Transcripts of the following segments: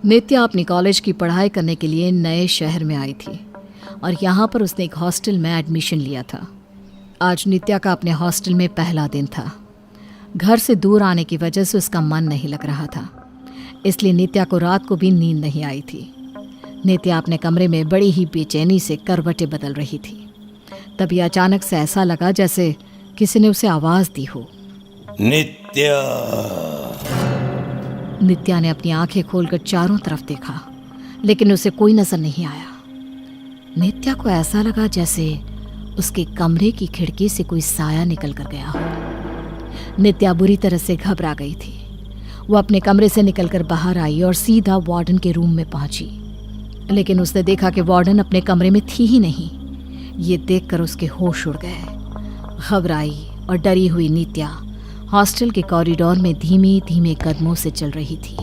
नित्या अपनी कॉलेज की पढ़ाई करने के लिए नए शहर में आई थी और यहाँ पर उसने एक हॉस्टल में एडमिशन लिया था। आज नित्या का अपने हॉस्टल में पहला दिन था। घर से दूर आने की वजह से उसका मन नहीं लग रहा था, इसलिए नित्या को रात को भी नींद नहीं आई थी। नित्या अपने कमरे में बड़ी ही बेचैनी से करवटें बदल रही थी। तभी अचानक से ऐसा लगा जैसे किसी ने उसे आवाज़ दी हो। नित्या। नित्या ने अपनी आंखें खोलकर चारों तरफ देखा, लेकिन उसे कोई नजर नहीं आया। नित्या को ऐसा लगा जैसे उसके कमरे की खिड़की से कोई साया निकल कर गया हो। नित्या बुरी तरह से घबरा गई थी। वो अपने कमरे से निकलकर बाहर आई और सीधा वार्डन के रूम में पहुंची, लेकिन उसने देखा कि वार्डन अपने कमरे में थी ही नहीं। ये देखकर उसके होश उड़ गए। घबराई और डरी हुई नित्या हॉस्टल के कॉरिडोर में धीमे धीमे कदमों से चल रही थी।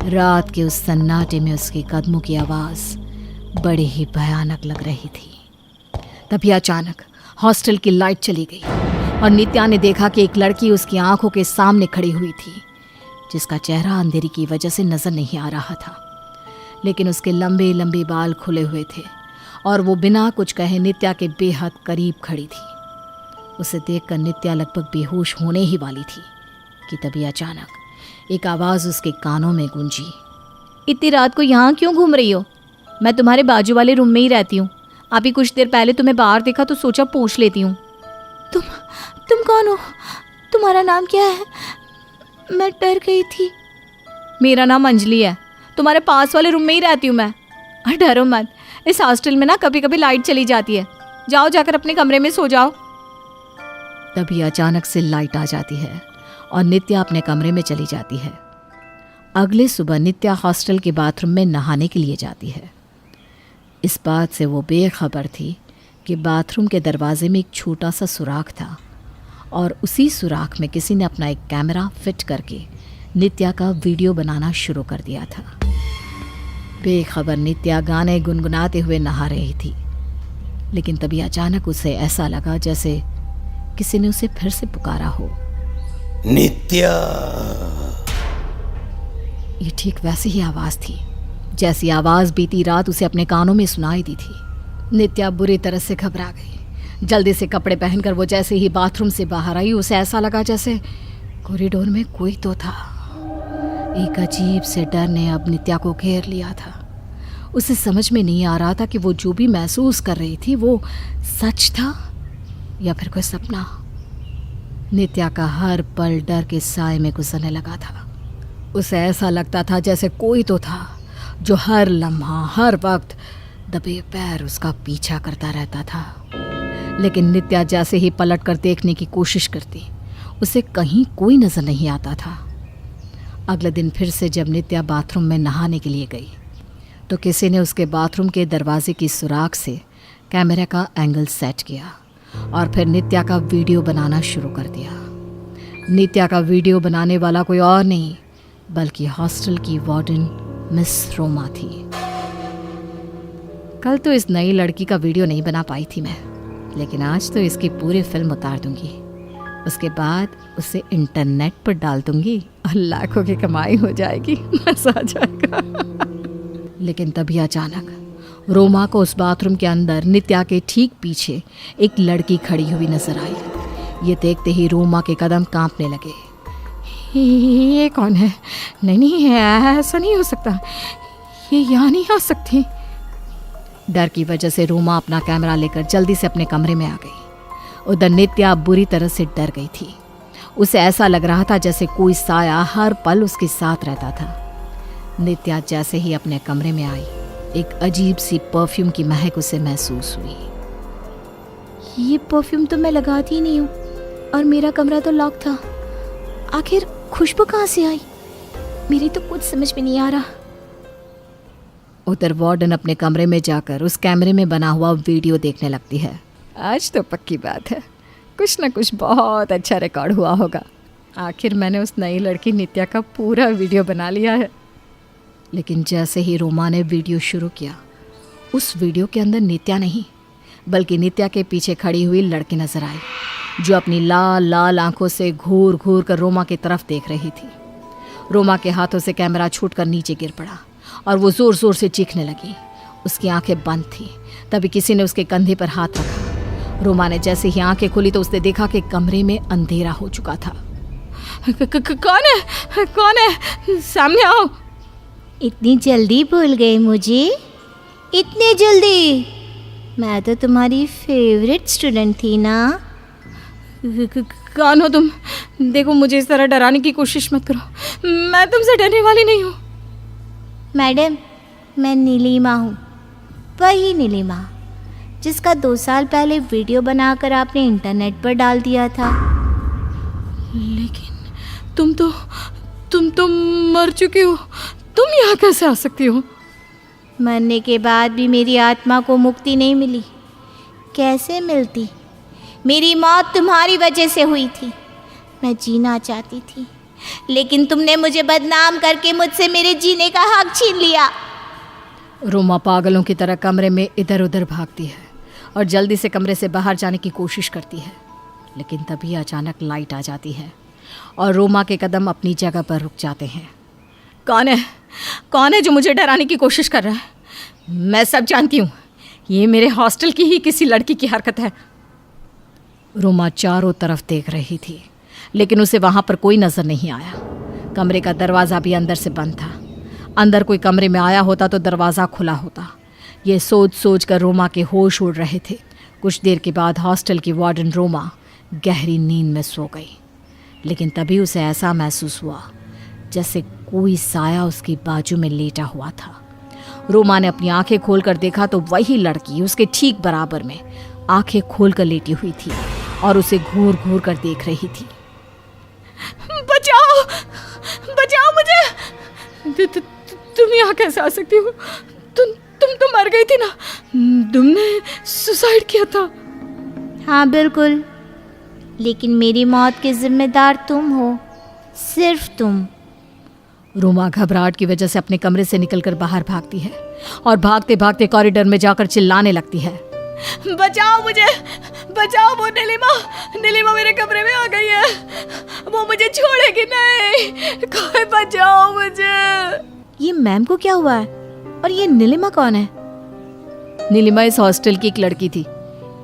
रात के उस सन्नाटे में उसके कदमों की आवाज़ बड़ी ही भयानक लग रही थी। तभी अचानक हॉस्टल की लाइट चली गई और नित्या ने देखा कि एक लड़की उसकी आंखों के सामने खड़ी हुई थी, जिसका चेहरा अंधेरी की वजह से नजर नहीं आ रहा था, लेकिन उसके लंबे लंबे बाल खुले हुए थे और वो बिना कुछ कहे नित्या के बेहद करीब खड़ी थी। उसे देखकर नित्या लगभग बेहोश होने ही वाली थी कि तभी अचानक एक आवाज़ उसके कानों में गूंजी। इतनी रात को यहाँ क्यों घूम रही हो? मैं तुम्हारे बाजू वाले रूम में ही रहती हूँ। अभी कुछ देर पहले तुम्हें बाहर देखा तो सोचा पूछ लेती हूँ। तुम कौन हो? तुम्हारा नाम क्या है? मैं डर गई थी। मेरा नाम अंजलि है। तुम्हारे पास वाले रूम में ही रहती हूँ मैं। और डरो मत, इस हॉस्टल में ना कभी कभी लाइट चली जाती है। जाओ जाकर अपने कमरे में सो जाओ। तभी अचानक से लाइट आ जाती है और नित्या अपने कमरे में चली जाती है। अगले सुबह नित्या हॉस्टल के बाथरूम में नहाने के लिए जाती है। इस बात से वो बेखबर थी कि बाथरूम के दरवाजे में एक छोटा सा सुराख था और उसी सुराख में किसी ने अपना एक कैमरा फिट करके नित्या का वीडियो बनाना शुरू कर दिया था। बेखबर नित्या गाने गुनगुनाते हुए नहा रही थी, लेकिन तभी अचानक उसे ऐसा लगा जैसे किसी ने उसे फिर से पुकारा हो। नित्या। ये ठीक वैसी ही आवाज़ थी जैसी आवाज़ बीती रात उसे अपने कानों में सुनाई दी थी। नित्या बुरी तरह से घबरा गई। जल्दी से कपड़े पहनकर वो जैसे ही बाथरूम से बाहर आई, उसे ऐसा लगा जैसे कॉरिडोर में कोई तो था। एक अजीब से डर ने अब नित्या को घेर लिया था। उसे समझ में नहीं आ रहा था कि वो जो भी महसूस कर रही थी वो सच था या फिर कोई सपना। नित्या का हर पल डर के साए में गुजरने लगा था। उसे ऐसा लगता था जैसे कोई तो था जो हर लम्हा हर वक्त दबे पैर उसका पीछा करता रहता था। लेकिन नित्या जैसे ही पलट कर देखने की कोशिश करती, उसे कहीं कोई नजर नहीं आता था। अगले दिन फिर से जब नित्या बाथरूम में नहाने के लिए गई तो किसी ने उसके बाथरूम के दरवाजे की सुराख से कैमरे का एंगल सेट किया और फिर नित्या का वीडियो बनाना शुरू कर दिया। नित्या का वीडियो बनाने वाला कोई और नहीं बल्कि हॉस्टल की वार्डन मिस रोमा थी। कल तो इस नई लड़की का वीडियो नहीं बना पाई थी मैं, लेकिन आज तो इसकी पूरी फिल्म उतार दूंगी। उसके बाद उसे इंटरनेट पर डाल दूंगी और लाखों की कमाई हो जाएगी, मजा आ जाएगा। लेकिन तभी अचानक रोमा को उस बाथरूम के अंदर नित्या के ठीक पीछे एक लड़की खड़ी हुई नजर आई। ये देखते ही रोमा के कदम कांपने लगे। ये कौन है? नहीं, ऐसा नहीं हो सकता, ये यहाँ नहीं आ सकती। डर की वजह से रोमा अपना कैमरा लेकर जल्दी से अपने कमरे में आ गई। उधर नित्या बुरी तरह से डर गई थी। उसे ऐसा लग रहा था जैसे कोई साया हर पल उसके साथ रहता था। नित्या जैसे ही अपने कमरे में आई, एक अजीब सी परफ्यूम की महक उसे महसूस हुई। ये परफ्यूम तो मैं लगाती ही नहीं हूँ और मेरा कमरा तो लॉक था। आखिर खुशबू कहाँ से आई? मेरी तो कुछ समझ में नहीं आ रहा। उधर वार्डन अपने कमरे में जाकर उस कैमरे में बना हुआ वीडियो देखने लगती है। आज तो पक्की बात है, कुछ ना कुछ बहुत अच्छा रिकॉर्ड हुआ होगा। आखिर मैंने उस नई लड़की नित्या का पूरा वीडियो बना लिया है। लेकिन जैसे ही रोमा ने वीडियो शुरू किया, उस वीडियो के अंदर नित्या नहीं बल्कि नित्या के पीछे खड़ी हुई लड़की नजर आई, जो अपनी लाल लाल आंखों से घूर घूर कर रोमा की तरफ देख रही थी। रोमा के हाथों से कैमरा छूटकर नीचे गिर पड़ा और वो जोर जोर से चीखने लगी। उसकी आंखें बंद थी। तभी किसी ने उसके कंधे पर हाथ रखा। रोमा ने जैसे ही आंखें खोली तो उसने देखा कि कमरे में अंधेरा हो चुका था। कौन है? कौन है? सामने आओ। इतनी जल्दी भूल गए मुझे? इतनी जल्दी? मैं तो तुम्हारी फेवरेट स्टूडेंट थी ना। कौन हो तुम? देखो, मुझे इस तरह डराने की कोशिश मत करो। मैं तुमसे डरने वाली नहीं हूँ। मैडम, मैं नीलिमा हूँ, वही नीलिमा जिसका 2 साल पहले वीडियो बनाकर आपने इंटरनेट पर डाल दिया था। लेकिन तुम तो मर चुके हो। तुम यहाँ कैसे आ सकती हो? मरने के बाद भी मेरी आत्मा को मुक्ति नहीं मिली। कैसे मिलती? मेरी मौत तुम्हारी वजह से हुई थी। मैं जीना चाहती थी, लेकिन तुमने मुझे बदनाम करके मुझसे मेरे जीने का हक छीन लिया। रोमा पागलों की तरह कमरे में इधर उधर भागती है और जल्दी से कमरे से बाहर जाने की कोशिश करती है, लेकिन तभी अचानक लाइट आ जाती है और रोमा के कदम अपनी जगह पर रुक जाते हैं। कौन है? कौन है जो मुझे डराने की कोशिश कर रहा है? मैं सब जानती हूँ। ये मेरे हॉस्टल की ही किसी लड़की की हरकत है। रोमा चारों तरफ देख रही थी, लेकिन उसे वहाँ पर कोई नज़र नहीं आया। कमरे का दरवाज़ा भी अंदर से बंद था। अंदर कोई कमरे में आया होता तो दरवाज़ा खुला होता। ये सोच सोच कर रोमा के होश उड़ रहे थे। कुछ देर के बाद हॉस्टल की वार्डन रोमा गहरी नींद में सो गई, लेकिन तभी उसे ऐसा महसूस हुआ जैसे कोई साया उसकी बाजू में लेटा हुआ था। रोमा ने अपनी आंखें खोलकर देखा तो वही लड़की उसके ठीक बराबर में आंखें खोलकर लेटी हुई थी और उसे घूर घूर कर देख रही थी। बचाओ, बचाओ मुझे। तुम यहाँ कैसे आ सकती हो? तुम तो मर गई थी ना। तुमने सुसाइड किया था। हाँ बिल्कुल, लेकिन मेरी मौत के जिम्मेदार तुम हो, सिर्फ तुम। रोमा घबराहट की वजह से अपने कमरे से निकलकर बाहर भागती है और भागते भागते कॉरिडोर में जाकर चिल्लाने लगती है। बचाओ मुझे, बचाओ। वो नीलिमा मेरे कमरे में आ गई है। वो मुझे छोड़ेगी नहीं। कोई बचाओ मुझे। ये मैम को क्या हुआ है? और ये नीलिमा कौन है? नीलिमा इस हॉस्टल की एक लड़की थी।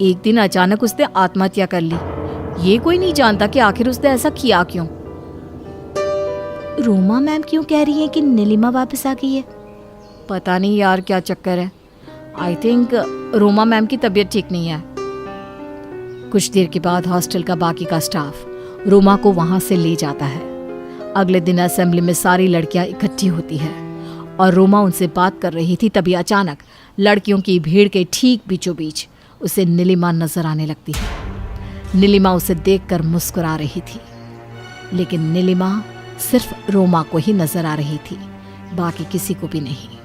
एक दिन अचानक उसने आत्महत्या कर ली। ये कोई नहीं जानता कि आखिर उसने ऐसा किया क्यों। रोमा मैम क्यों कह रही है कि नीलिमा वापस आ गई है? पता नहीं यार, क्या चक्कर है। आई थिंक रोमा मैम की तबीयत ठीक नहीं है। कुछ देर के बाद हॉस्टल का बाकी का स्टाफ रोमा को वहां से ले जाता है। अगले दिन असेंबली में सारी लड़कियां इकट्ठी होती है और रोमा उनसे बात कर रही थी। तभी अचानक लड़कियों की भीड़ के ठीक बीचों बीच उसे नीलिमा नजर आने लगती है। नीलिमा उसे देखकर मुस्कुरा रही थी, लेकिन नीलिमा सिर्फ रोमा को ही नजर आ रही थी, बाकी किसी को भी नहीं।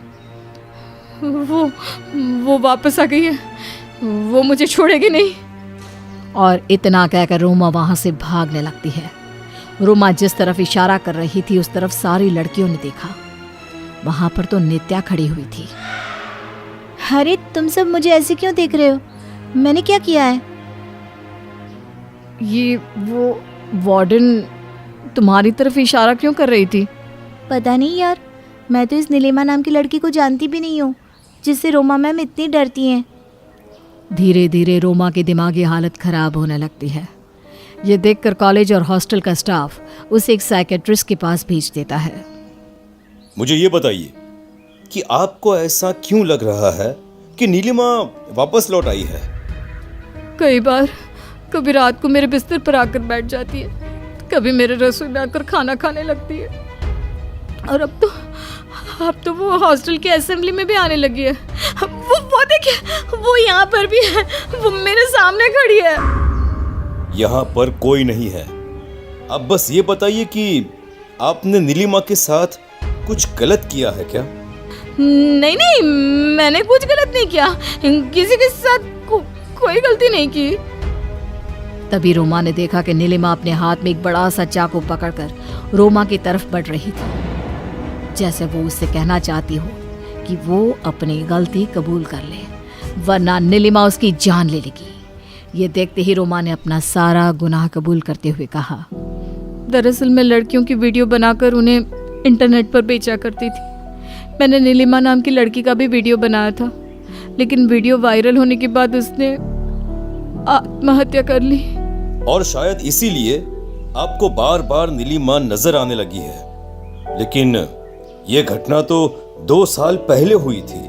वो वापस आ गई है। वो मुझे छोड़ेगी नहीं। और इतना कहकर रोमा वहां से भागने लगती है। रोमा जिस तरफ इशारा कर रही थी उस तरफ सारी लड़कियों ने देखा। वहां पर तो नित्या खड़ी हुई थी। अरे तुम सब मुझे ऐसे क्यों देख रहे हो? मैंने क्या किया है? ये वो वार्डन तुम्हारी तरफ इशारा क्यों कर रही थी? पता नहीं यार, मैं तो इस नीलिमा नाम की लड़की को जानती भी नहीं हूँ जिससे रोमा मैम इतनी डरती हैं। धीरे धीरे रोमा की दिमागी हालत खराब होने लगती है। ये देखकर कॉलेज और हॉस्टल का स्टाफ उसे एक साइकेट्रिस्ट के पास भेज देता है। मुझे ये बताइए कि आपको ऐसा क्यों लग रहा है कि नीलिमा वापस लौट आई है? कई बार कभी रात को मेरे बिस्तर पर आकर बैठ जाती है, कभी मेरे रसोई में आकर खाना खाने लगती है, और अब तो वो हॉस्टल की असेंबली में भी आने लगी है। वो देखिए, वो यहाँ पर भी है। वो मेरे सामने खड़ी है। यहाँ पर कोई नहीं है। अब बस ये बताइए कि आपने नीलिमा के साथ कुछ गलत किया है क्या? नहीं, मैंने कुछ गलत नहीं किया। किसी के साथ कोई गलती नहीं की। तभी रोमा ने देखा कि नीलिमा अपने हाथ में एक बड़ा सा चाकू पकड़कर रोमा की तरफ बढ़ रही थी, जैसे वो उससे कहना चाहती हो कि वो अपनी गलती कबूल कर ले, वरना नीलिमा उसकी जान ले लेगी। ये देखते ही रोमा ने अपना सारा गुनाह कबूल करते हुए कहा, दरअसल मैं लड़कियों की वीडियो बनाकर उन्हें इंटरनेट पर बेचा करती थी। मैंने नीलिमा नाम की लड़की का भी वीडियो बनाया था, लेकिन वीडियो वायरल होने के बाद उसने आत्महत्या कर ली। और शायद इसीलिए आपको बार बार नीलिमा नजर आने लगी है। लेकिन ये घटना तो 2 साल पहले हुई थी,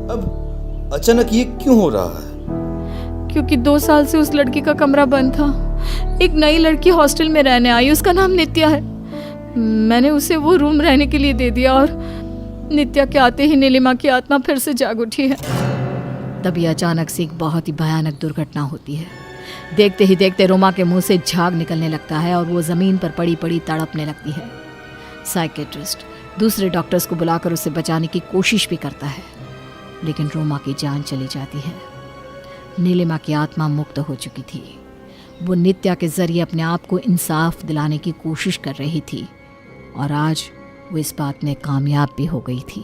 अब अचानक ये क्यों हो रहा है? क्योंकि 2 साल से उस लड़की का कमरा बंद था। एक नई लड़की हॉस्टल में रहने आई, उसका नाम नित्या है। मैंने उसे वो रूम रहने के लिए दे दिया और नित्या के आते ही नीलिमा की आत्मा फिर से जाग उठी है। तभी अचानक से एक बहुत ही भयानक दुर्घटना होती है। देखते ही देखते रोमा के मुंह से झाग निकलने लगता है और वो ज़मीन पर पड़ी पड़ी तड़पने लगती है। साइकेट्रिस्ट दूसरे डॉक्टर्स को बुलाकर उसे बचाने की कोशिश भी करता है, लेकिन रोमा की जान चली जाती है। नीलिमा की आत्मा मुक्त हो चुकी थी। वो नित्या के जरिए अपने आप को इंसाफ दिलाने की कोशिश कर रही थी और आज वो इस बात में कामयाब भी हो गई थी।